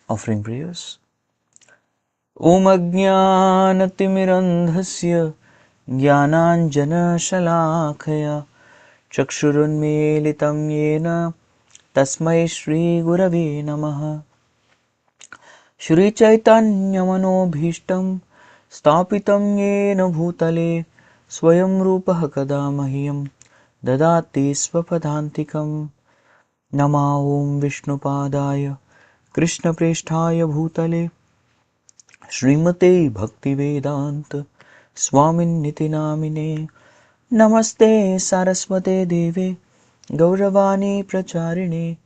Offering prayers. Om Ajnanatimmirandhasya Jnananjanashalakaya Chakshurunmilitam Yena Tasmai Shri Gurave Namaha. Shri Chaitanya Manobhishtam Stapitam Yena Bhutale Swayam Rupaha Kada Mahyam Dadati Swapadantikam. Nama Om Vishnupadaya Krishna Presthaya Bhutale Srimate Bhaktivedanta Swami Namine Namaste Saraswate Deve Gauravani Pracharine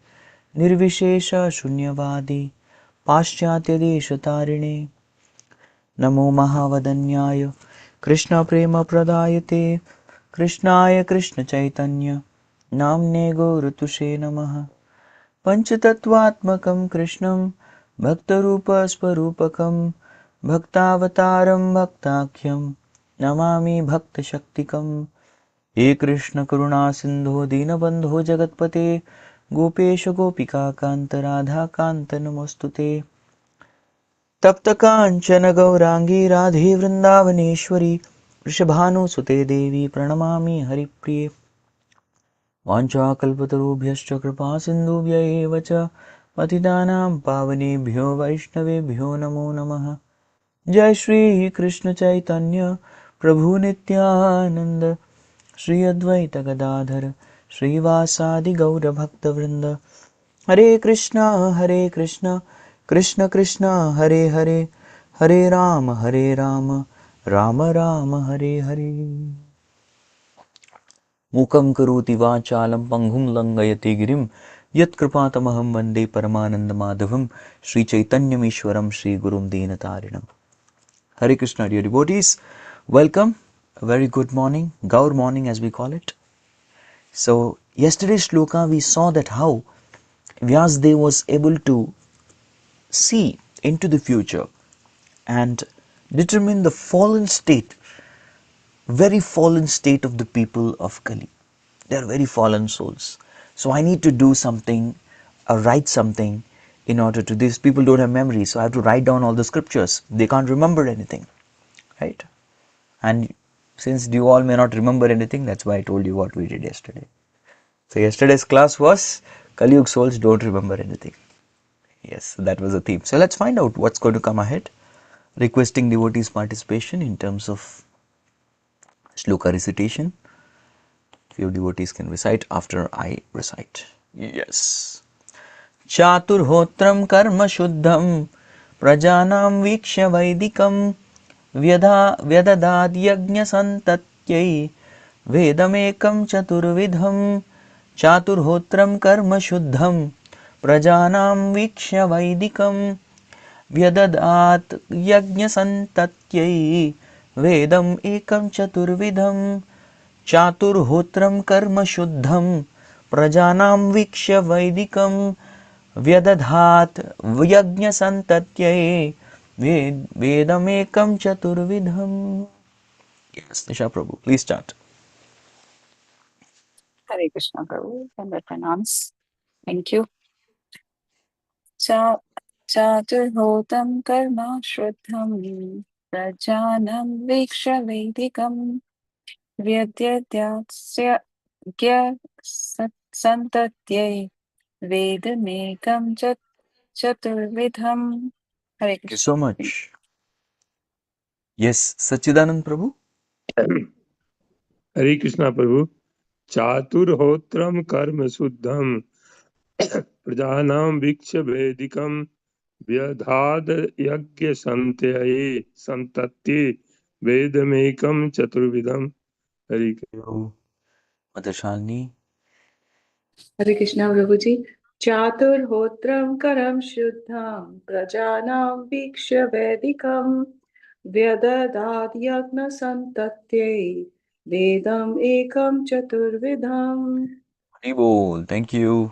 Nirvishesha Shunyavadi Paschatya Deshatarine Namo Mahavadanyaya Krishna Prema Pradayate Krishnaya Krishna Chaitanya Namne Gaurutushe Namaha Panchatattvatmakam Krishnam Bhaktarupa Swarupakam Bhaktavataram Bhaktakyam Namami Bhakta Shaktikam He Krishna Karuna Sindho Dinabandho Jagatpate Gopesha Gopika Kanta Radha Kanta Namostute Tapta Kanchana Gaurangi Radhe Vrindavaneshwari Vrishabhanu Sute Devi Pranamami Haripriye Vanchakalpatarubhyascha kripa sindhubhya eva cha patitanam pavanebhyo vaishnavebhyo namo namaha. Jai Shri Krishna Chaitanya Prabhu Nityananda Shri Advaita Gadadhar Shri Vasadi Gaura Bhakta Vrinda Hare Krishna Krishna Krishna Hare Hare Hare Rama Rama Rama Hare Hare. Mukam karoti vachalam panghum langayati girim yat kripatamaham vande paramananda madhavam Sri Chaitanyam Ishwaram Sri Gurum Dinatarinam. Hare Krishna, dear devotees, welcome. A very good morning, Gaur morning as we call it. So yesterday's shloka we saw that how Vyasdev was able to see into the future and determine the fallen state, very fallen state of the people of Kali. They are very fallen souls. So I need to do something or write something in order to this. People don't have memory, so I have to write down all the scriptures. They can't remember anything, right? And since you all may not remember anything, that's why I told you what we did yesterday. So yesterday's class was Kali Yuga souls don't remember anything. Yes, that was the theme. So let's find out what's going to come ahead. Requesting devotees' participation in terms of shloka recitation. Few devotees can recite after I recite. Yes. Chaturhotram karma shuddham prajanam vikshya vaidikam vyadadad yajna santatyai vedamekam chaturvidham. Chaturhotram karma shuddham prajanam vikshya vaidikam vyadadat yajna santatyai vedam ekam chaturvidham. Chaturhotram karma shuddham prajanam vikshya vaidikam vyadadhat yajna santatyai vedamekam chaturvidham. Yes, Nisha Prabhu, please start. Hare Krishna Prabhu, and pranams. Thank you. Chaturhotam karma shruddham prajanam viksha vedikam vyadyadyatsya gya santatyai vedamekam chaturvidham. Hare Thank you Krishna. so much. Yes, Sachidanand Prabhu. Hare Krishna Prabhu. Chaturhotram karma suddham prajanam viksha vedikam vyadhad yagya santyaye santatye vedamekam chaturvidham. Hare Krishna. Mother Shalini. Hare Krishna Prabhuji. Chaturhotram karam shuddham prajanam vikshya vedikam vyadadad yagna santatyai vedam ekam chaturvidham. Haribol, thank you.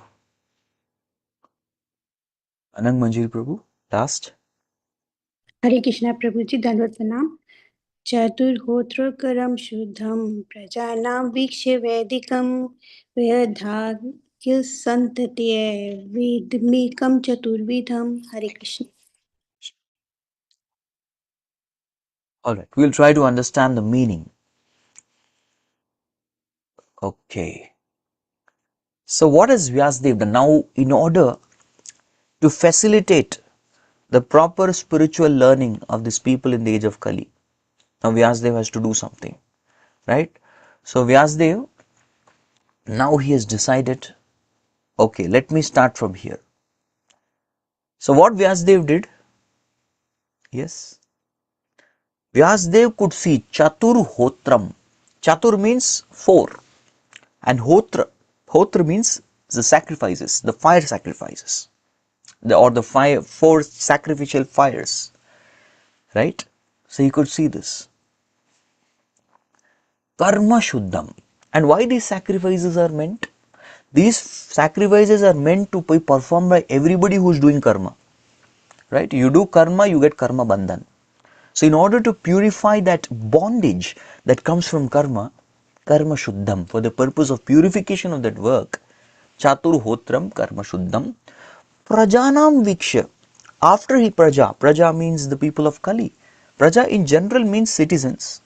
Anang Manjir Prabhu, last. Hare Krishna Prabhuji, Dandavat Pranam. Chaturhotra karam shuddham prajanam vikshya vedikam vyadhat संतत्य वेदमेकं चतुर्विधं. Hare Krishna. Alright, we'll try to understand the meaning. Okay. So what has Vyasadeva done? Now, in order to facilitate the proper spiritual learning of these people in the age of Kali, now Vyasadeva has to do something, right? So Vyasadeva, now he has decided, okay, let me start from here. So what Vyasadeva did? Yes. Vyasadeva could see Chatur Hotram. Chatur means 4 and Hotra means the sacrifices, the fire sacrifices, or the 4 sacrificial fires, right? So he could see this. Karma Shuddham. And why these sacrifices are meant? These sacrifices are meant to be performed by everybody who is doing karma, right? You do karma, you get karma bandhan. So in order to purify that bondage that comes from karma, karma shuddham, for the purpose of purification of that work, chatur hotram karma shuddham, prajanam viksha. After he praja means the people of Kali. Praja in general means citizens,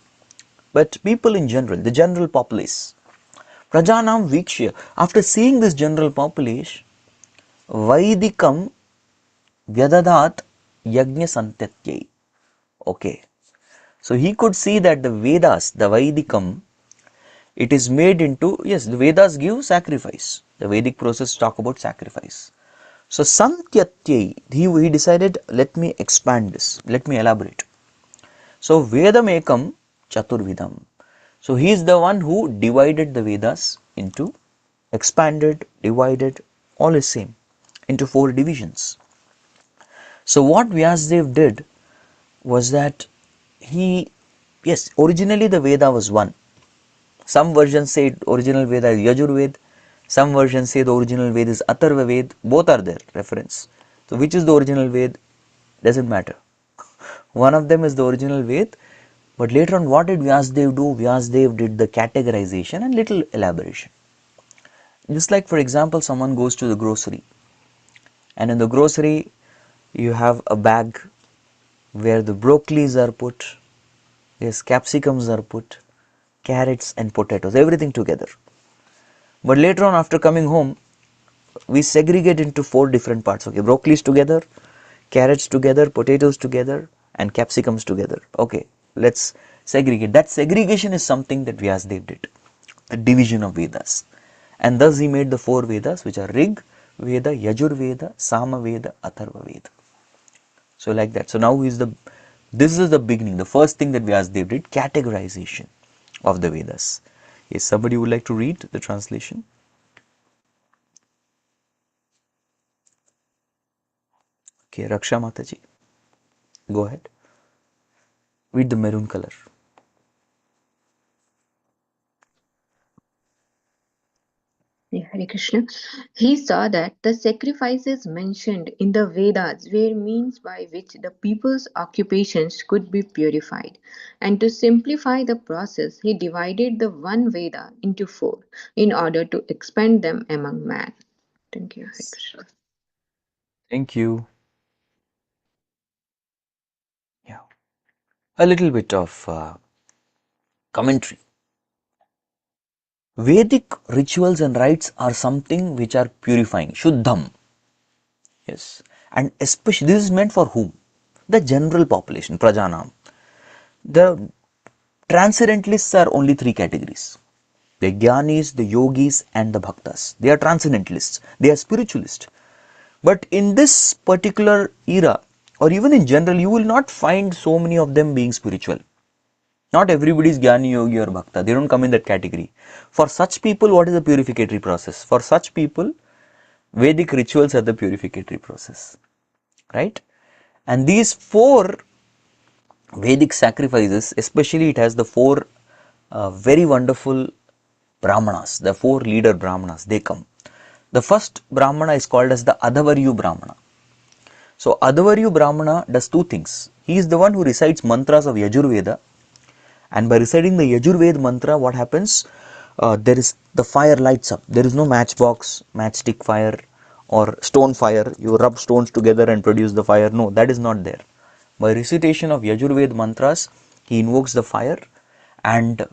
but people in general, the general populace. Prajanam viksha. After seeing this general populace, Vaidikam vyadadat yajna santatyai. Okay. So he could see that the Vedas, the Vaidikam, it is made into, yes, the Vedas give sacrifice. The Vedic process talk about sacrifice. So Santyatyai, he decided, let me expand this, let me elaborate. So Vedamekam Chaturvidam. So he is the one who divided the Vedas into, expanded, divided, all is same, into 4 divisions. So what Vyasadeva did was that yes, originally the Veda was one. Some versions say original Veda is Yajurved, some versions say the original Veda is Atharva Ved, both are there, reference. So which is the original Ved? Doesn't matter. One of them is the original Ved, but later on what did Vyasadeva do? Vyasadeva did the categorization and little elaboration. Just like for example, someone goes to the grocery, and in the grocery you have a bag where the broccolis are put, yes, capsicums are put, carrots and potatoes, everything together. But later on after coming home, we segregate into 4 different parts. Okay, broccolis together, carrots together, potatoes together, and capsicums together. Okay, let's segregate. That segregation is something that Vyasadeva did, the division of Vedas. And thus he made the 4 Vedas, which are Rig Veda, Yajur Veda, Sama Veda, Atharva Veda. So like that. So now this is the beginning, the first thing that Vyasadeva did, categorization of the Vedas. Yes, somebody would like to read the translation? Okay, Raksha Mataji, go ahead. Read the maroon color. Hare Krishna. He saw that the sacrifices mentioned in the Vedas were means by which the people's occupations could be purified. And to simplify the process, he divided the one Veda into 4 in order to expand them among man. Thank you, Hare Krishna. Thank you. Yeah, a little bit of commentary. Vedic rituals and rites are something which are purifying, Shuddham. Yes, and especially this is meant for whom? The general population, Prajanam. The transcendentalists are only 3 categories: the Jnanis, the Yogis, and the Bhaktas. They are transcendentalists, they are spiritualists. But in this particular era, or even in general, you will not find so many of them being spiritual. Not everybody is Jnani, Yogi or Bhakta. They don't come in that category. For such people, what is the purificatory process? For such people, Vedic rituals are the purificatory process. Right? And these 4 Vedic sacrifices, especially it has the 4 very wonderful Brahmanas, the 4 leader Brahmanas, they come. The first Brahmana is called as the Adhavaryu Brahmana. So Adhavaryu Brahmana does 2 things. He is the one who recites mantras of Yajurveda, and by reciting the Yajurveda mantra, what happens? there is the fire lights up. There is no matchbox, matchstick fire or stone fire. You rub stones together and produce the fire. No, that is not there. By recitation of Yajurved mantras, he invokes the fire and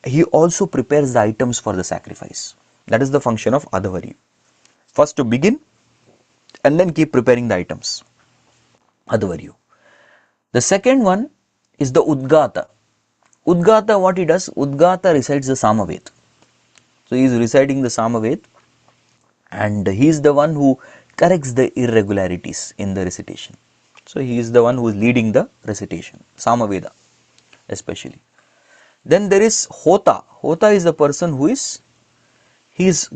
he also prepares the items for the sacrifice. That is the function of Adhavaryu. First to begin and then keep preparing the items. Adhavaryu. The second one is the Udgata. Udgata, what he does? Udgata recites the Samaved. So he is reciting the Samaved and he is the one who corrects the irregularities in the recitation. So he is the one who is leading the recitation, Samaveda especially. Then there is Hota. Hota is the person who is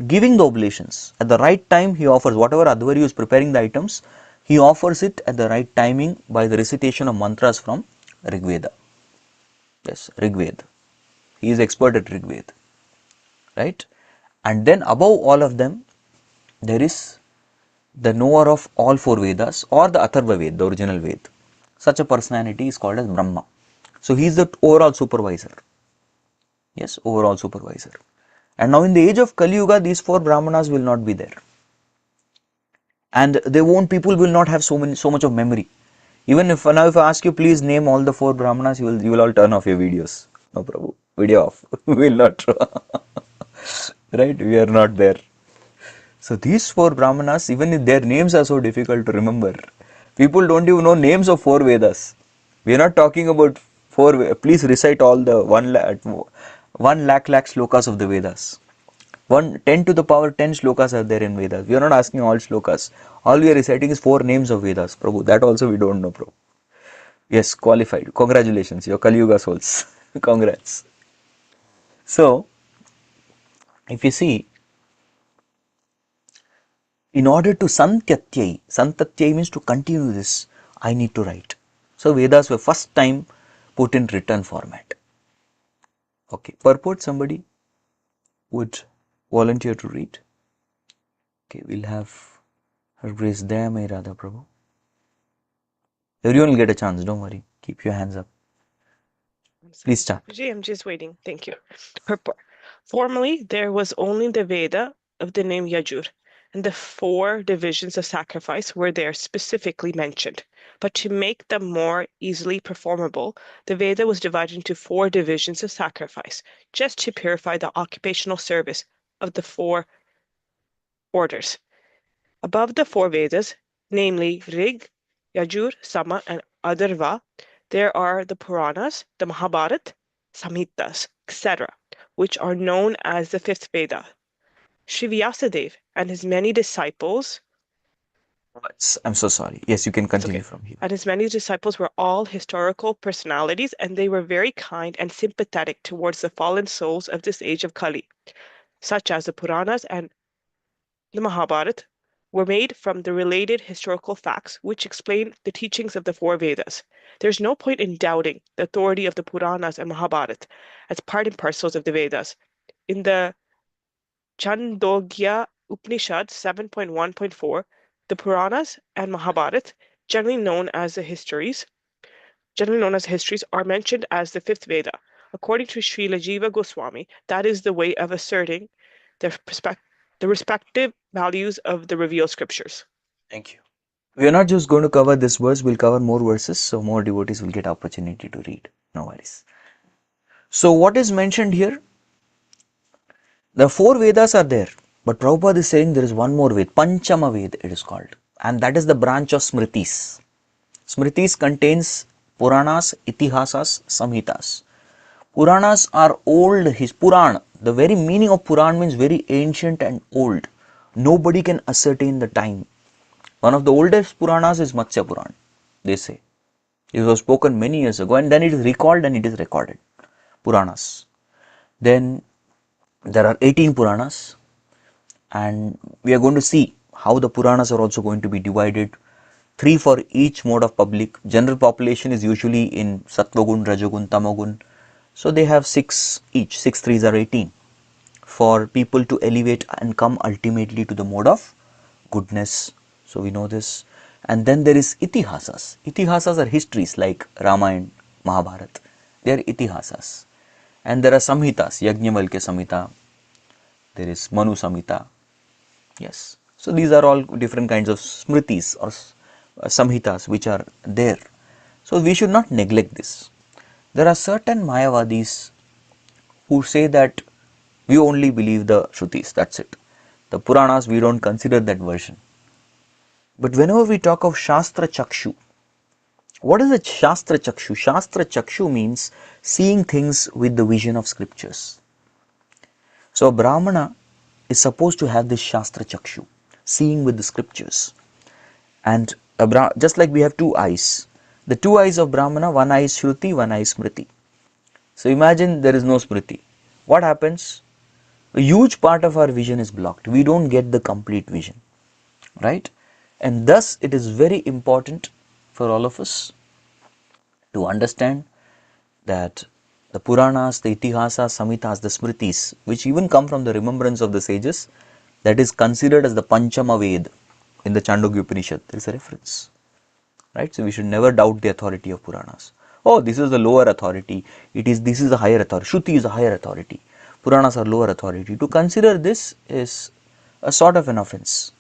giving the oblations. At the right time he offers whatever Adhvaryu is preparing the items, he offers it at the right timing by the recitation of mantras from Rigveda. Yes, Rigveda. He is expert at Rigveda. Right? And then above all of them, there is the knower of all four Vedas or the Atharva Veda, the original Veda. Such a personality is called as Brahma. So he is the overall supervisor. Yes, overall supervisor. And now in the age of Kali Yuga, these four Brahmanas will not be there. And people will not have so much of memory. Even if now if I ask you, please name all the four Brahmanas, you will all turn off your videos. No, Prabhu, video off. We will not. Right? We are not there. So these four Brahmanas, even if their names are so difficult to remember, people don't even know names of four Vedas. We are not talking about four. Please recite all the 1 lakh slokas of the Vedas. 10 to the power 10 slokas are there in Vedas. We are not asking all slokas. All we are reciting is 4 names of Vedas. Prabhu, that also we don't know, Prabhu. Yes, qualified. Congratulations, your Kali Yuga souls. Congrats. So, if you see, in order to santatyai means to continue this, I need to write. So, Vedas were first time put in written format. Okay, purport somebody would volunteer to read. Okay, we'll have Her Grace Dayamai Radha Prabhu. Everyone will get a chance, don't worry. Keep your hands up. Please start. I'm just waiting. Thank you. Purport. Formerly, there was only the Veda of the name Yajur, and the 4 divisions of sacrifice were there specifically mentioned. But to make them more easily performable, the Veda was divided into 4 divisions of sacrifice, just to purify the occupational service of the 4 orders. Above the 4 Vedas, namely Rig, Yajur, Sama, and Atharva, there are the Puranas, the Mahabharata, Samhitas, etc., which are known as the 5th Veda. Sri Vyasadeva and his many disciples. I'm so sorry. Yes, you can continue from here. And his many disciples were all historical personalities, and they were very kind and sympathetic towards the fallen souls of this age of Kali, such as the Puranas and the Mahabharata were made from the related historical facts which explain the teachings of the 4 Vedas. There's no point in doubting the authority of the Puranas and Mahabharata as part and parcels of the Vedas. In the Chandogya Upanishad 7.1.4, the Puranas and Mahabharata, generally known as histories, are mentioned as the 5th Veda. According to Srila Jiva Goswami, that is the way of asserting the respective values of the revealed scriptures. Thank you. We are not just going to cover this verse, we'll cover more verses, so more devotees will get opportunity to read. No worries. So what is mentioned here? The 4 Vedas are there, but Prabhupada is saying there is one more Veda, Panchama Veda it is called, and that is the branch of Smritis. Smritis contains Puranas, Itihasas, Samhitas. Puranas are old, Puran, the very meaning of Puran means very ancient and old. Nobody can ascertain the time. One of the oldest Puranas is Matsya Puran, they say. It was spoken many years ago and then it is recalled and it is recorded. Puranas. Then there are 18 Puranas and we are going to see how the Puranas are also going to be divided. 3 for each mode of public. General population is usually in Sattvagun, Rajagun, Tamagun. So they have 6 each. 6 3s are 18 for people to elevate and come ultimately to the mode of goodness. So we know this. And then there is Itihasas. Itihasas are histories like Ramayana, Mahabharata. They are Itihasas. And there are Samhitas, Yajnavalkya Samhita, there is Manu Samhita. Yes. So these are all different kinds of smritis or samhitas which are there. So we should not neglect this. There are certain Mayavadis who say that we only believe the Shrutis, that's it. The Puranas, we don't consider that version. But whenever we talk of Shastra Chakshu, what is a Shastra Chakshu? Shastra Chakshu means seeing things with the vision of scriptures. So a Brahmana is supposed to have this Shastra Chakshu, seeing with the scriptures. And just like we have two eyes, the two eyes of Brahmana, one eye is Shruti, one eye is Smriti. So imagine there is no Smriti. What happens? A huge part of our vision is blocked. We don't get the complete vision, right? And thus it is very important for all of us to understand that the Puranas, the Itihasas, Samhitas, the Smritis, which even come from the remembrance of the sages, that is considered as the Panchama Ved in the Chandogya Upanishad. There is a reference, right? So we should never doubt the authority of Puranas. Oh, this is the lower authority. This is the higher authority. Shruti is a higher authority. Puranas are lower authority. To consider this is a sort of an offense,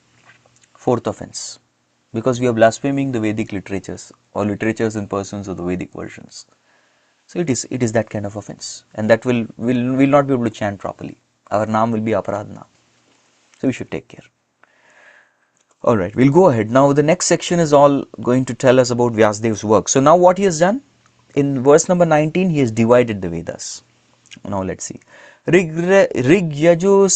fourth offense, because we are blaspheming the Vedic literatures or literatures and persons of the Vedic versions. So it is that kind of offense, and that will not be able to chant properly. Our naam will be aparadna. So we should take care. Alright, we'll go ahead. Now the next section is all going to tell us about Vyasadev's work. So now what he has done? In verse number 19, he has divided the Vedas. Now let's see. Rig Yajus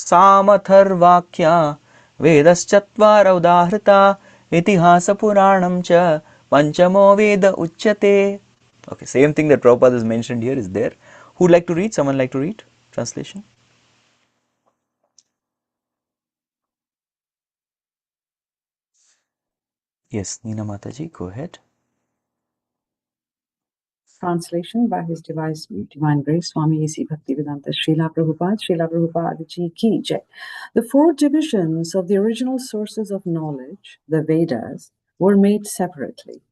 Samatharvakya Vedas Chatvara Udahrita Itihasa Puranam Cha Panchamo Veda Uchyate. Okay, same thing that Prabhupada has mentioned here is there. Who would like to read? Someone like to read? Translation? Yes, Neena Mataji, go ahead. Translation by His Divine Grace Swami A.C. Bhaktivedanta Srila Prabhupada Ji Ki Jai. The four divisions of the original sources of knowledge, the Vedas, were made separately.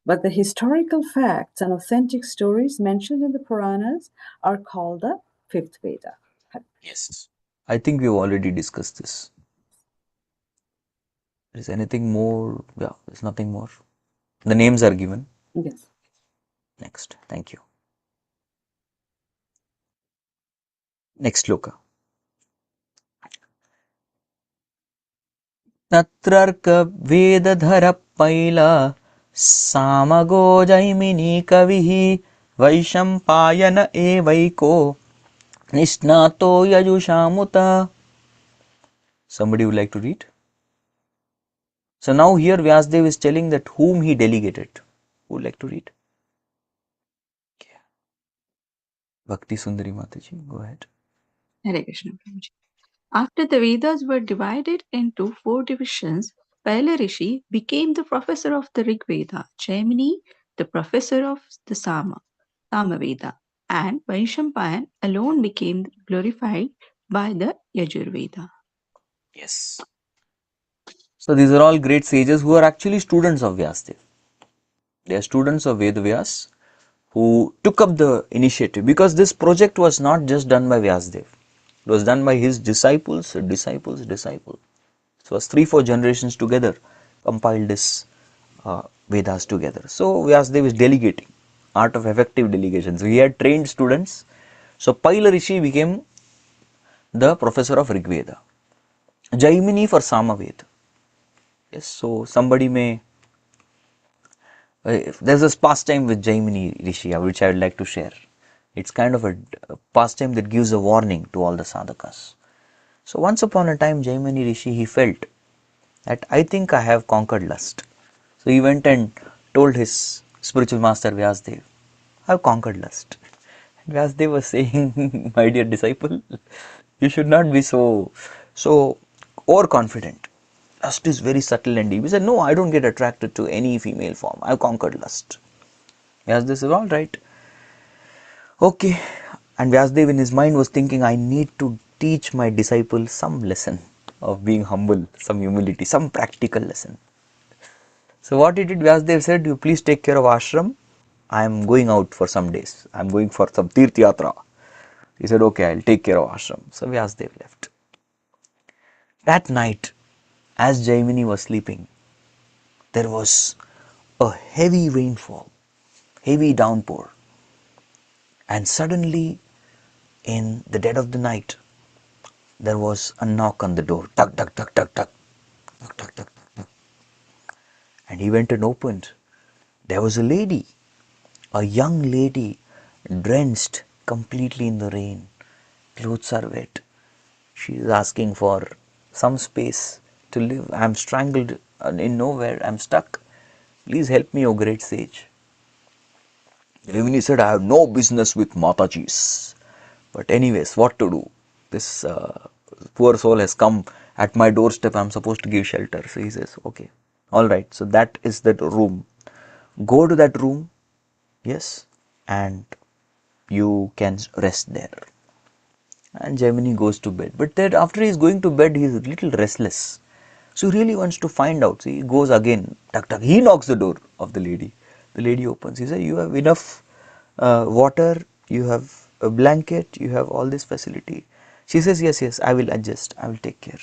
But the historical facts and authentic stories mentioned in the Puranas are called the fifth Veda. Yes. I think we've already discussed this. Is anything more? Yeah, there's nothing more. The names are given. Yes. Next. Thank you. Next sloka. Tatrarka Vedadhara Paila Samago Jaimini Kavihi Vaishampayana Evaiko Nisnato Yajushamuta. Somebody would like to read? So now here Vyasadeva is telling that whom he delegated. Who would like to read? Okay. Bhakti Sundari Mataji, go ahead. Hare Krishna, Prabhuji. After the Vedas were divided into four divisions, Paila Rishi became the professor of the Rig Veda, Jaimini the professor of the Samaveda, and Vaishampayan alone became glorified by the Yajurveda. Yes. So these are all great sages who are actually students of Vyasadeva. They are students of Vedavyas who took up the initiative, because this project was not just done by Vyasadeva. It was done by his disciples. So it was 3-4 generations together compiled this Vedas together. So Vyasadeva is delegating, art of effective delegation. So he had trained students. So Paila Rishi became the professor of Rig Veda. Jaimini for Samaveda. Yes, so somebody may, there's this pastime with Jaimini Rishi which I would like to share. It's kind of a pastime that gives a warning to all the sadhakas. So once upon a time, Jaimini Rishi, he felt that I think I have conquered lust. So he went and told his spiritual master Vyasadeva, I have conquered lust. And Vyasadeva was saying, my dear disciple, you should not be so overconfident. Lust is very subtle and deep. He said, no, I don't get attracted to any female form. I have conquered lust. Vyasadeva said, all right. Okay. And Vyasadeva in his mind was thinking, I need to teach my disciple some lesson of being humble, some humility, some practical lesson. So what he did, Vyasadeva said, you please take care of ashram. I am going out for some days. I am going for some tirth yatra. He said, okay, I'll take care of ashram. So Vyasadeva left. That night, as Jaimini was sleeping, there was a heavy rainfall, heavy downpour. And suddenly, in the dead of the night, there was a knock on the door. Tuck, tuck, tuck, tuck, tuck. Tuck, tuck, tuck, tuck, tuck. And he went and opened. There was a lady, a young lady, drenched completely in the rain. Clothes are wet. She is asking for some space to live. I am strangled in nowhere. I am stuck. Please help me, O great sage. Rimini said, I have no business with Matajis. But anyways, what to do? This poor soul has come at my doorstep. I am supposed to give shelter. So he says, okay, all right. So that is that room. Go to that room, yes, and you can rest there. And Jaimini goes to bed. But then after he is going to bed, he is a little restless. So he really wants to find out. So he goes again. Tuck, tuck. He knocks the door of the lady. The lady opens. He says, you have enough water, you have a blanket, you have all this facility. She says, yes, yes, I will adjust. I will take care.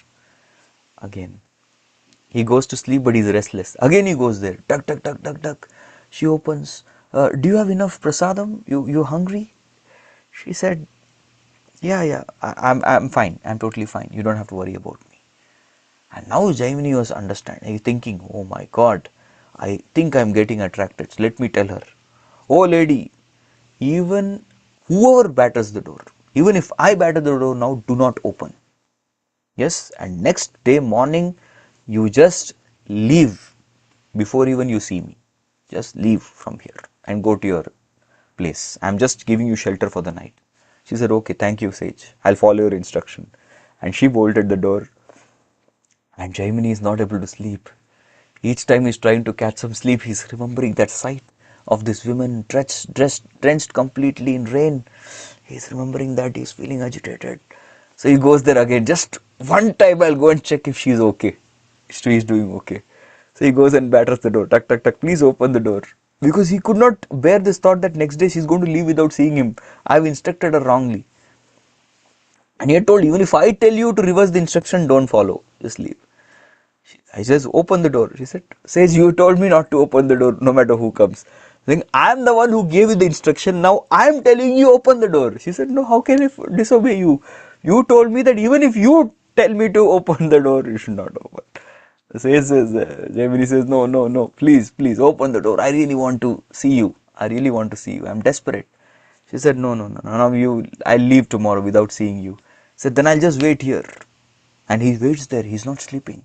Again. He goes to sleep, but he is restless. Again he goes there. Tuck, tuck, tuck, tuck, tuck. She opens. Do you have enough prasadam? You hungry? She said, yeah, I'm fine. I'm totally fine. You don't have to worry about me. And now Jaimini was understanding. He's thinking, oh my God, I think I'm getting attracted. So let me tell her, oh lady, even whoever batters the door, even if I batter the door now, do not open. Yes, and next day morning, you just leave before even you see me. Just leave from here and go to your place. I'm just giving you shelter for the night. She said, okay, thank you, sage. I'll follow your instruction. And she bolted the door. And Jaimini is not able to sleep. Each time he's trying to catch some sleep, he's remembering that sight of this woman drenched completely in rain. He's remembering that, he's feeling agitated. So he goes there again. Just one time I'll go and check if she's okay. She's doing okay. So he goes and batters the door. Tuck, tuck, tuck. Please open the door. Because he could not bear this thought that next day she's going to leave without seeing him. I've instructed her wrongly. And he had told, even if I tell you to reverse the instruction, don't follow. Just leave. I says, open the door. She said, says, you told me not to open the door no matter who comes. Saying, I'm the one who gave you the instruction. Now I'm telling you open the door. She said, no, how can I disobey you? You told me that even if you tell me to open the door, you should not open. Jaimini says, no, please open the door. I really want to see you. I'm desperate. She said, no, I'll leave tomorrow without seeing you. Said, then I'll just wait here. And he waits there. He's not sleeping.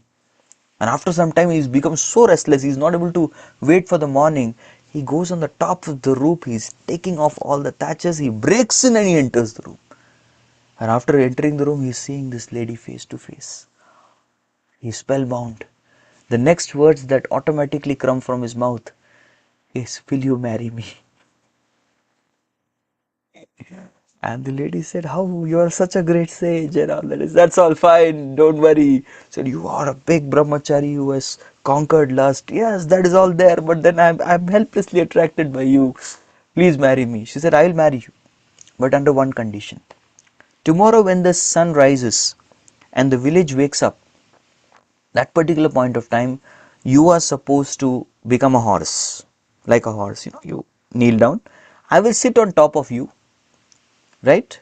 And after some time, he's become so restless, he's not able to wait for the morning. He goes on the top of the roof, he's taking off all the thatches, he breaks in and he enters the room. And after entering the room, he's seeing this lady face to face. He's spellbound. The next words that automatically come from his mouth is, will you marry me? And the lady said, how, you are such a great sage and all that. That's all fine, don't worry. Said, you are a big brahmachari who has conquered lust. Yes, that is all there, but then I'm helplessly attracted by you. Please marry me. She said, I will marry you, but under one condition. Tomorrow when the sun rises and the village wakes up, that particular point of time, you are supposed to become a horse. Like a horse, you kneel down. I will sit on top of you. Right?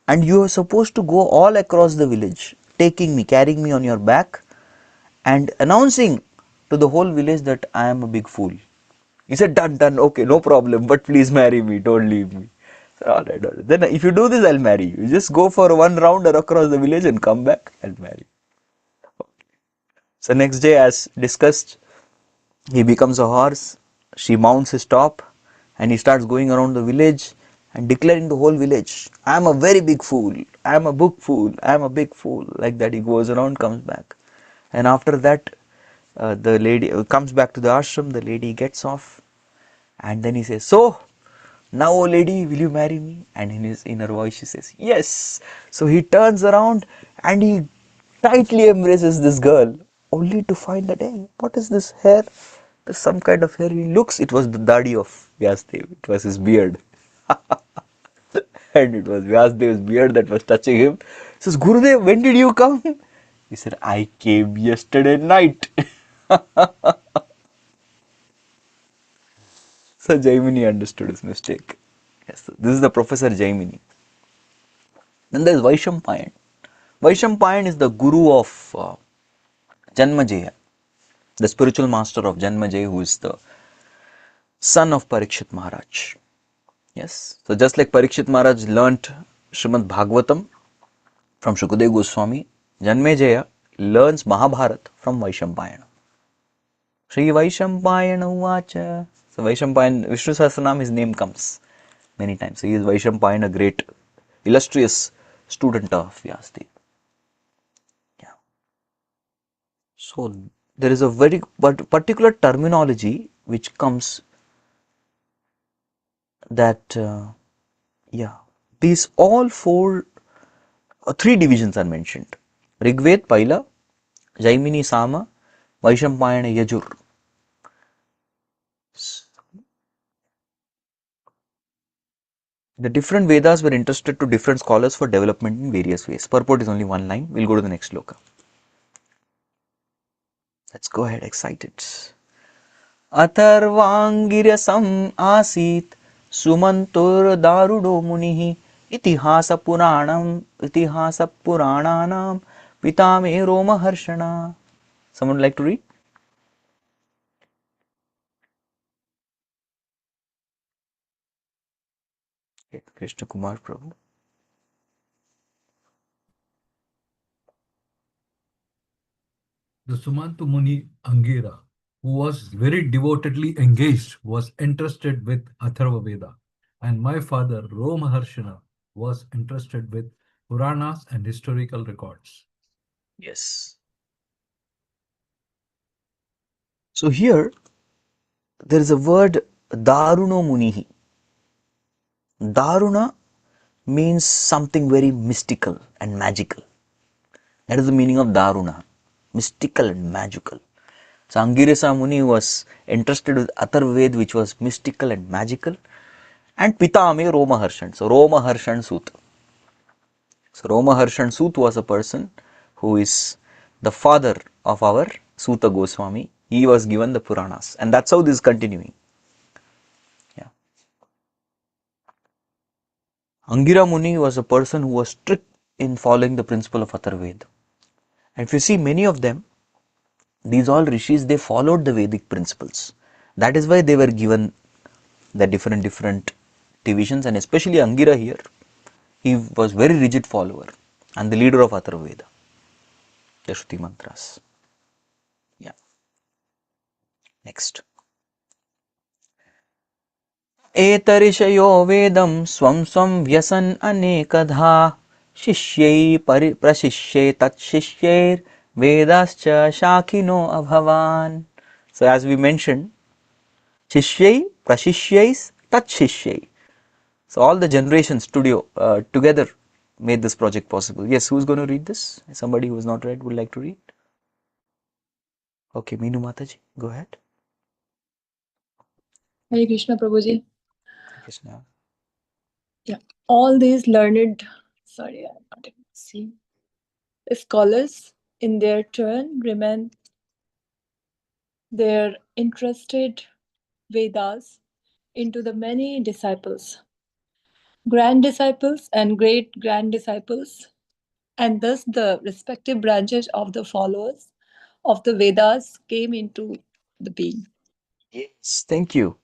And you are supposed to go all across the village, carrying me on your back and announcing to the whole village that I am a big fool. He said, done, okay, no problem, but please marry me, don't leave me. Said, all right. Then if you do this, I'll marry you. You just go for one round across the village and come back and marry. So next day, as discussed, he becomes a horse, she mounts his top, and he starts going around the village and declaring the whole village, I am a very big fool, I am a book fool, I am a big fool. Like that he goes around, comes back. And after that, the lady comes back to the ashram, the lady gets off, and then he says, so, now oh lady, will you marry me? And in his inner voice she says, yes. So he turns around and he tightly embraces this girl, only to find that, hey, what is this hair? There's some kind of hair. He looks, it was the dadi of Vyasadeva, it was his beard. And it was Vyasdev's beard that was touching him. He says, Gurudev, when did you come? He said, I came yesterday night. So Jaimini understood his mistake. Yes, so this is the Professor Jaimini. Then there is Vaishampayan. Vaishampayan is the guru of Janmajaya, the spiritual master of Janmajaya, who is the son of Parikshit Maharaj. Yes, so just like Parikshit Maharaj learnt Srimad Bhagavatam from Shukadeva Goswami, Janmejaya learns Mahabharata from Vaishampayana. Shri Vaishampayana Uvacha. So Vaishampayan, Vishnu Sahasranam, his name comes many times. So he is Vaishampayana, a great, illustrious student of Vyasadeva. Yeah. So there is a very particular terminology which comes that, these all four, three divisions are mentioned. Rigved, Paila, Jaimini, Sama, Vaishampayana, Yajur. The different Vedas were entrusted to different scholars for development in various ways. Purport is only one line. We'll go to the next sloka. Let's go ahead, excited. Atharvangirasam asit sumantur darudo munihi itihasa purananam pitame roma harshana. Someone would like to read? Okay, Krishna Kumar Prabhu. The Sumantu Muni Angira, who was very devotedly engaged, was entrusted with Atharva Veda, and my father, Romaharshana, was entrusted with Puranas and historical records. Yes. So here there is a word Daruno Munihi. Daruna means something very mystical and magical. That is the meaning of Daruna, mystical and magical. So Angirasa Muni was entrusted with Atharvaved, which was mystical and magical, and Pitame Romaharshan. So Romaharshan Sut. So Romaharshan Sut was a person who is the father of our Suta Goswami. He was given the Puranas, and that's how this is continuing. Yeah. Angira Muni was a person who was strict in following the principle of Atharvaved. And if you see many of them, these all rishis, they followed the Vedic principles. That is why they were given the different divisions, and especially Angira here, he was very rigid follower and the leader of Atharvaveda, the Shruti mantras. Yeah. Next. Etarishayo vedam swam swam vyasan anekadha shishyai prashishyai tat shishyair vedascha shakino abhavan. So as we mentioned, Shishyai, Prashishyais, Tat Shishyai. So all the generations together made this project possible. Yes, who's going to read this? Somebody who has not read would like to read? Okay, Meenu Mataji, go ahead. Hare Krishna Prabhuji. Krishna. Yeah, all these learned, sorry, I'm not able to see. Scholars in their turn remain their interested Vedas into the many disciples, grand disciples and great grand disciples, and thus the respective branches of the followers of the Vedas came into the being. Yes, thank you.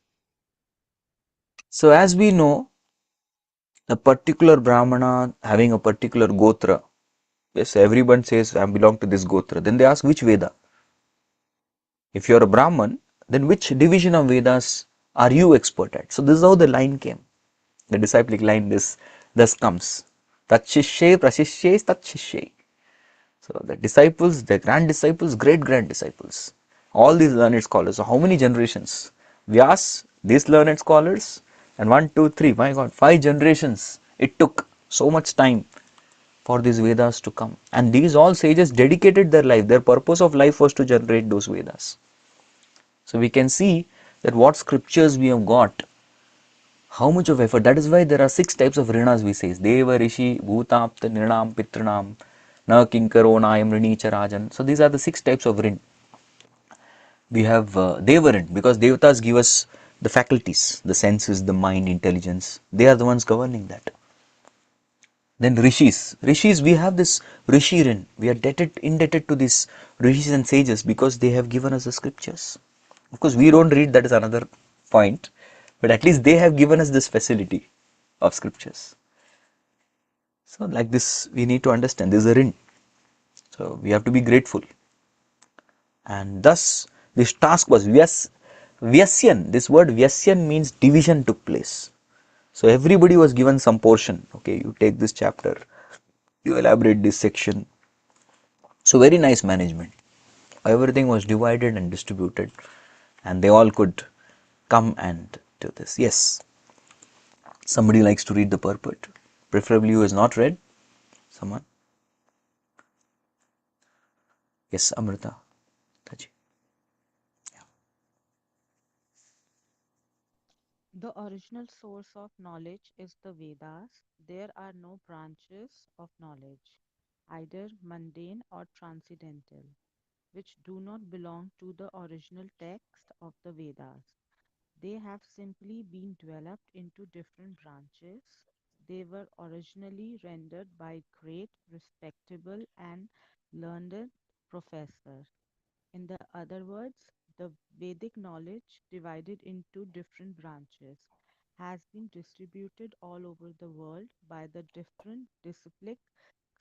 So as we know, a particular Brahmana having a particular Gotra, yes, everyone says I belong to this Gotra. Then they ask which Veda? If you are a Brahman, then which division of Vedas are you expert at? So this is how the line came. The disciplic line thus comes. Tat Shishyai Prashishyai Tat Shishyai. So the disciples, the grand disciples, great grand disciples, all these learned scholars. So how many generations? Vyas, these learned scholars, and 1, 2, 3, my God, 5 generations. It took so much time for these Vedas to come. And these all sages dedicated their life. Their purpose of life was to generate those Vedas. So we can see that what scriptures we have got How much of effort? That is why there are 6 types of rinas we say. Deva, Rishi, Bhutapta, Nirnam, Pitranam, Na Kinkaro, Nayam, Rini, Charajan. So these are the 6 types of rin. We have Deva rin, because Devatas give us the faculties, the senses, the mind, intelligence. They are the ones governing that. Then Rishis. Rishis, we have this Rishi rin. We are indebted to these Rishis and sages because they have given us the scriptures. Of course, we don't read, that is another point. But at least they have given us this facility of scriptures. So like this, we need to understand, this is a rin. So we have to be grateful. And thus, this task was Vyasyan. This word Vyasyan means division took place. So everybody was given some portion. Okay, you take this chapter, you elaborate this section. So very nice management. Everything was divided and distributed, and they all could come and do this. Yes, somebody likes to read the purport. Preferably who has not read. Someone? Yes, Amrita. Taji. The original source of knowledge is the Vedas. There are no branches of knowledge, either mundane or transcendental, which do not belong to the original text of the Vedas. They have simply been developed into different branches. They were originally rendered by great, respectable, and learned professors. In the other words, the Vedic knowledge, divided into different branches, has been distributed all over the world by the different disciplic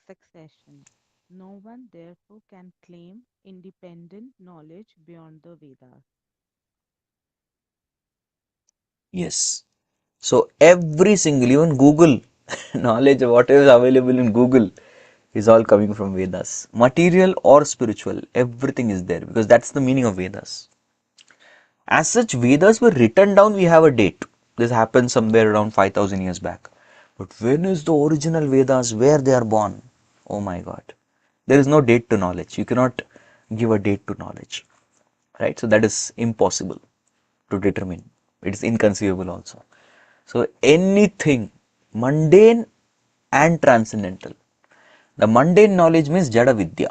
succession. No one therefore can claim independent knowledge beyond the Vedas. Yes. So every single, even Google, knowledge of whatever is available in Google is all coming from Vedas. Material or spiritual, everything is there because that's the meaning of Vedas. As such, Vedas were written down, we have a date. This happened somewhere around 5000 years back. But when is the original Vedas, where they are born? Oh my God. There is no date to knowledge. You cannot give a date to knowledge. Right? So that is impossible to determine. It is inconceivable also. So anything mundane and transcendental. The mundane knowledge means Jada Vidya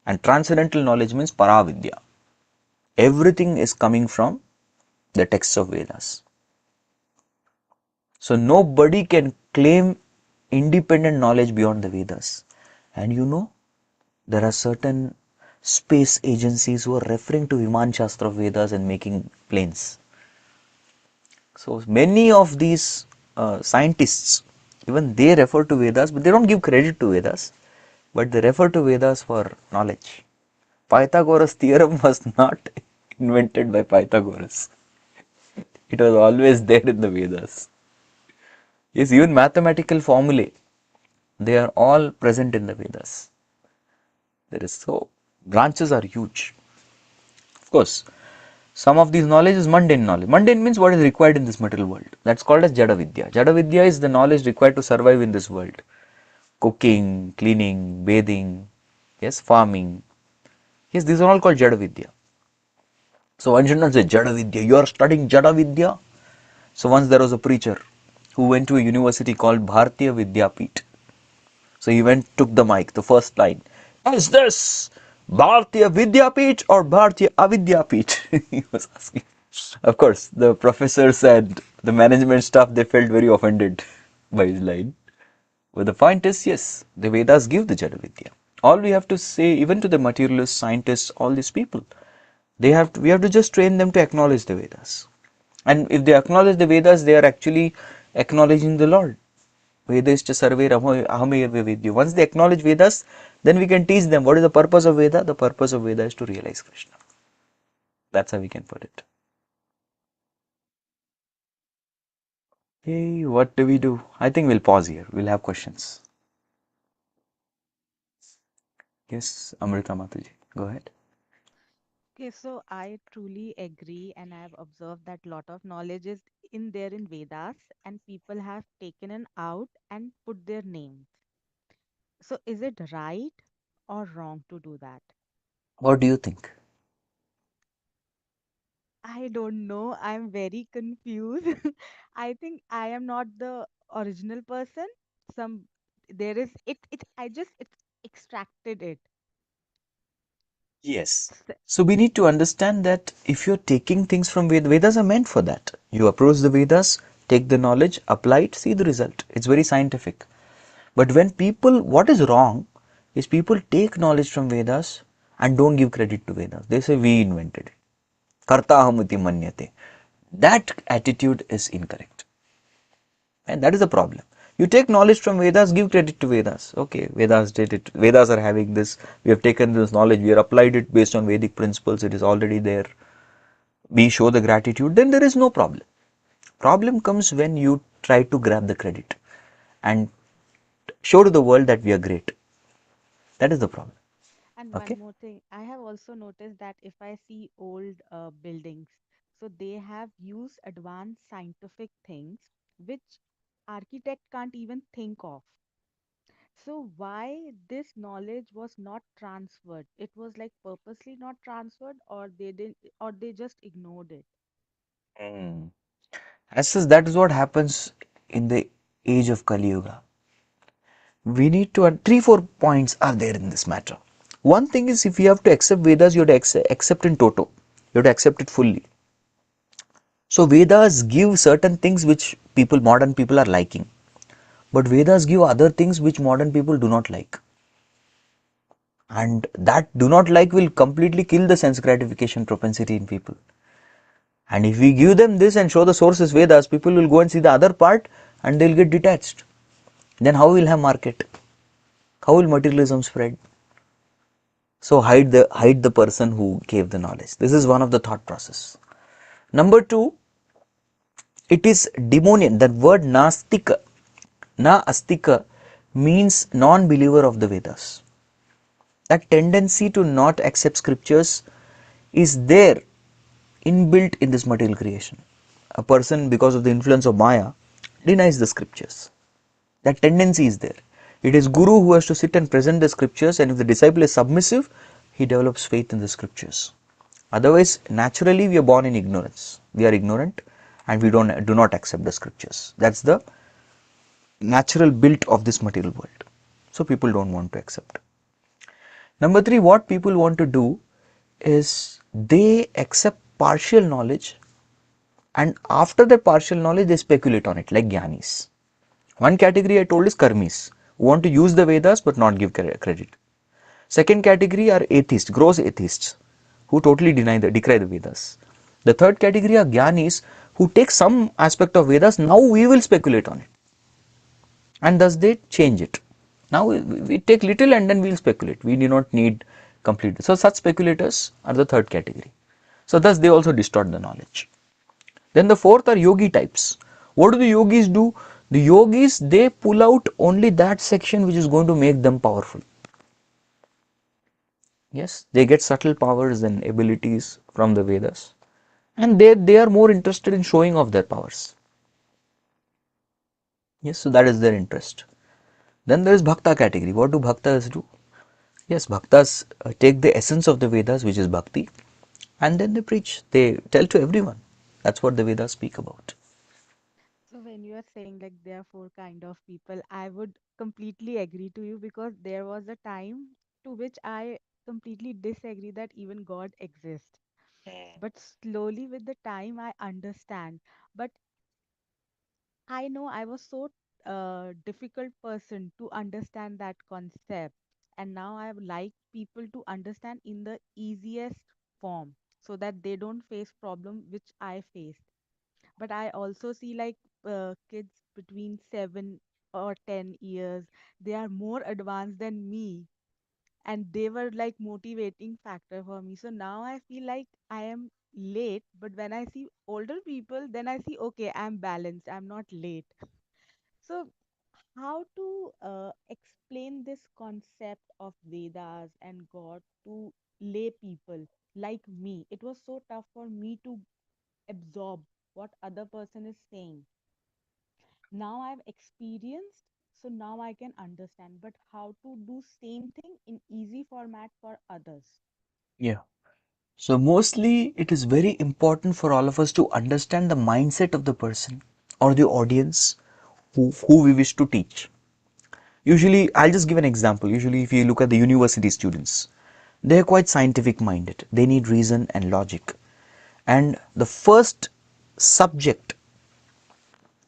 and transcendental knowledge means Paravidya. Everything is coming from the texts of Vedas. So nobody can claim independent knowledge beyond the Vedas. And you know, there are certain space agencies who are referring to Viman Shastra of Vedas and making planes. So many of these scientists, even they refer to Vedas, but they don't give credit to Vedas, but they refer to Vedas for knowledge. Pythagoras' theorem was not invented by Pythagoras. It was always there in the Vedas. Yes, even mathematical formulae, they are all present in the Vedas. There is so, branches are huge. Of course, some of these knowledge is mundane knowledge. Mundane means what is required in this material world. That's called as Jada Vidya. Jada Vidya is the knowledge required to survive in this world. Cooking, cleaning, bathing, yes, farming. Yes, these are all called Jada Vidya. So one should not say Jada Vidya, you are studying Jada Vidya. So once there was a preacher who went to a university called Bharatiya Vidyapit. So he went, took the mic, the first line. Is this Bharatiya Vidyapit or Bharatiya Avidyapit? He was asking. Of course, the professors and the management staff, they felt very offended by his line. But the point is, yes, the Vedas give the Jada Vidya. All we have to say, even to the materialists, scientists, all these people, we have to just train them to acknowledge the Vedas. And if they acknowledge the Vedas, they are actually acknowledging the Lord. Vedascha sarve ahamayarve vidya. Once they acknowledge Vedas, then we can teach them what is the purpose of Veda. The purpose of Veda is to realize Krishna. That's how we can put it. Hey, what do we do? I think we'll pause here. We'll have questions. Yes, Amrita Mataji, go ahead. Okay, so I truly agree, and I have observed that lot of knowledge is in there in Vedas, and people have taken it out and put their names. So is it right or wrong to do that? What do you think? I don't know. I'm very confused. I think I am not the original person. Some there is it I just extracted it. Yes. S- So we need to understand that if you're taking things from Vedas are meant for that. You approach the Vedas, take the knowledge, apply it, see the result. It's very scientific. But when people, what is wrong is people take knowledge from Vedas and don't give credit to Vedas. They say we invented it. Karta ahamiti manyate. That attitude is incorrect. And that is the problem. You take knowledge from Vedas, give credit to Vedas. Okay, Vedas did it. Vedas are having this. We have taken this knowledge, we have applied it based on Vedic principles. It is already there. We show the gratitude, then there is no problem. Problem comes when you try to grab the credit and show to the world that we are great. That is the problem. And one Okay. more thing, I have also noticed that if I see old buildings, so they have used advanced scientific things which architect can't even think of. So why this knowledge was not transferred? It was like purposely not transferred, or they didn't, or they just ignored it. Mm. As such, that is what happens in the age of Kali Yuga. We need to, three, 4 points are there in this matter. One thing is, if you have to accept Vedas, you have to accept in toto. You have to accept it fully. So Vedas give certain things which modern people are liking. But Vedas give other things which modern people do not like. And that do not like will completely kill the sense gratification propensity in people. And if we give them this and show the sources Vedas, people will go and see the other part and they'll get detached. Then how will have market? How will materialism spread? So hide the person who gave the knowledge. This is one of the thought process. Number two, it is demonian. That word nastika, na astika, means non-believer of the Vedas. That tendency to not accept scriptures is there inbuilt in this material creation. A person, because of the influence of Maya, denies the scriptures. That tendency is there. It is Guru who has to sit and present the scriptures, and if the disciple is submissive, he develops faith in the scriptures. Otherwise, naturally, we are born in ignorance. We are ignorant and we do not accept the scriptures. That's the natural built of this material world. So people don't want to accept. Number three, what people want to do is they accept partial knowledge, and after that partial knowledge they speculate on it like Gyanis. One category I told is Karmis, who want to use the Vedas but not give credit. Second category are atheists, gross atheists, who totally decry the Vedas. The third category are Gyanis, who take some aspect of Vedas, now we will speculate on it, and thus they change it. Now we take little and then we will speculate. We do not need complete. So such speculators are the third category. So thus they also distort the knowledge. Then the fourth are yogi types. What do the yogis do? The yogis, they pull out only that section which is going to make them powerful. Yes, they get subtle powers and abilities from the Vedas, and they are more interested in showing off their powers. Yes, so that is their interest. Then there is Bhakta category. What do Bhaktas do? Yes, Bhaktas take the essence of the Vedas, which is Bhakti, and then they preach. They tell to everyone. That's what the Vedas speak about. So when you are saying like there are four kind of people, I would completely agree to you because there was a time to which I completely disagree that even God exists. But slowly with the time I understand. But I know I was so difficult person to understand that concept, and now I would like people to understand in the easiest form so that they don't face problem which I faced. But I also see like kids between 7 or 10 years, they are more advanced than me, and they were like motivating factor for me. So now I feel like I am late, but when I see older people, then I see okay, I'm balanced, I'm not late. So how to explain this concept of Vedas and God to lay people like me? It was so tough for me to absorb what other person is saying. Now I've experienced, so now I can understand. But how to do same thing in easy format for others? Yeah. So mostly it is very important for all of us to understand the mindset of the person or the audience who we wish to teach. Usually, I'll just give an example. Usually if you look at the university students, they are quite scientific minded. They need reason and logic. And the first subject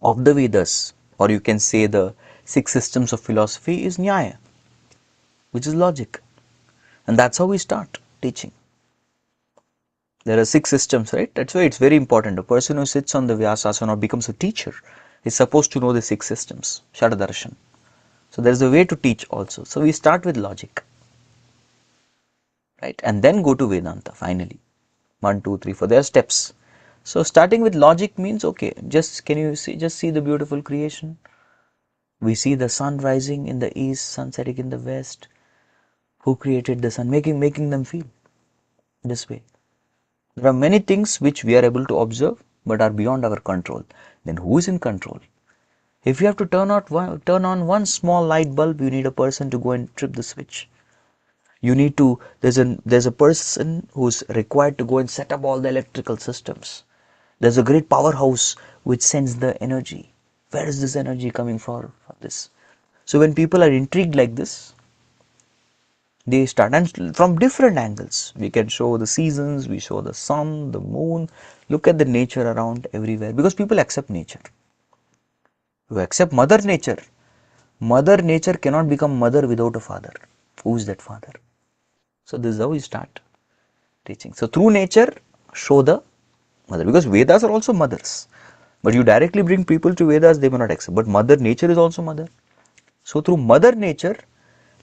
of the Vedas, or you can say the 6 systems of philosophy, is Nyaya, which is logic. And that's how we start teaching. There are 6 systems, right? That's why it's very important. A person who sits on the Vyasasana or becomes a teacher is supposed to know the 6 systems, Shadadarshan. So there's a way to teach also. So we start with logic, right? And then go to Vedanta finally. 1, 2, 3, 4. There are steps. So starting with logic means, okay, just can you see, just see the beautiful creation? We see the sun rising in the east, sun setting in the west. Who created the sun? Making them feel this way. There are many things which we are able to observe but are beyond our control. Then who is in control? If you have to turn on one small light bulb, you need a person to go and trip the switch. You need to, there's a person who's required to go and set up all the electrical systems. There's a great powerhouse which sends the energy. Where is this energy coming for this? So when people are intrigued like this, they start, and from different angles. We can show the seasons, we show the sun, the moon, look at the nature around everywhere, because people accept nature. You accept Mother Nature. Mother Nature cannot become mother without a father. Who is that father? So this is how you start teaching. So through nature, show the mother, because Vedas are also mothers. But you directly bring people to Vedas, they may not accept. But Mother Nature is also mother. So through Mother Nature,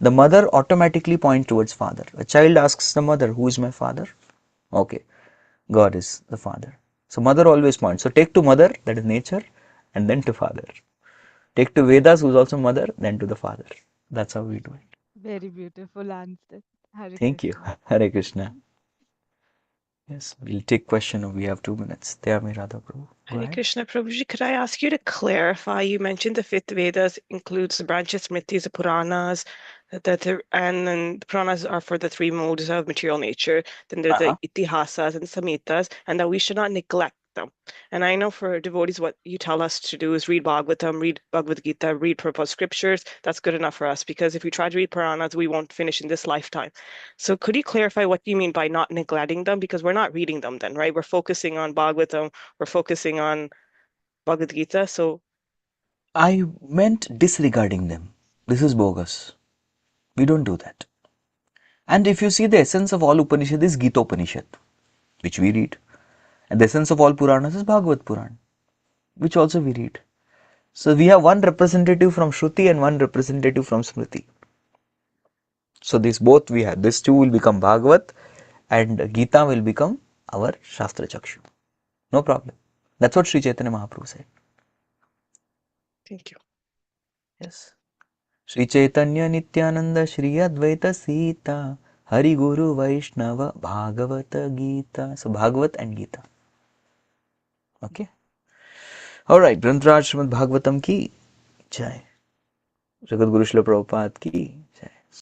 the mother automatically points towards father. A child asks the mother, who is my father? Okay, God is the father. So mother always points. So take to mother, that is nature, and then to father. Take to Vedas, who is also mother, then to the father. That's how we do it. Very beautiful answer. Hare Thank you. Krishna. Hare Krishna. Yes, we'll take question. We have 2 minutes. Dhyami Radha Prabhu. Go Hare ahead. Krishna Prabhuji, could I ask you to clarify? You mentioned the fifth Vedas includes the branches, Smritis, the Puranas, and then the Puranas are for the 3 modes of material nature. Then there are the Itihasas and Samhitas, and that we should not neglect them. And I know for devotees, what you tell us to do is read Bhagavatam, read Bhagavad Gita, read Prabhupada's scriptures. That's good enough for us, because if we try to read Puranas, we won't finish in this lifetime. So could you clarify what you mean by not neglecting them? Because we're not reading them then, right? We're focusing on Bhagavatam, we're focusing on Bhagavad Gita. So I meant disregarding them. This is bogus. We don't do that. And if you see, the essence of all Upanishad is Gita Upanishad, which we read. And the essence of all Puranas is Bhagavad Puran, which also we read. So we have one representative from Shruti and one representative from Smriti. So this both we have. This 2 will become Bhagavat and Gita will become our Shastra Chakshu. No problem. That's what Sri Chaitanya Mahaprabhu said. thank you. Yes. Sri Chaitanya Nityananda Shri Advaita Sita Hari Guru Vaishnava Bhagavata Gita. So Bhagavat and Gita. Okay. Alright. Grantraj Srimad Bhagavatam ki Jai. Jagat Guru Srila Prabhupada ki Jai.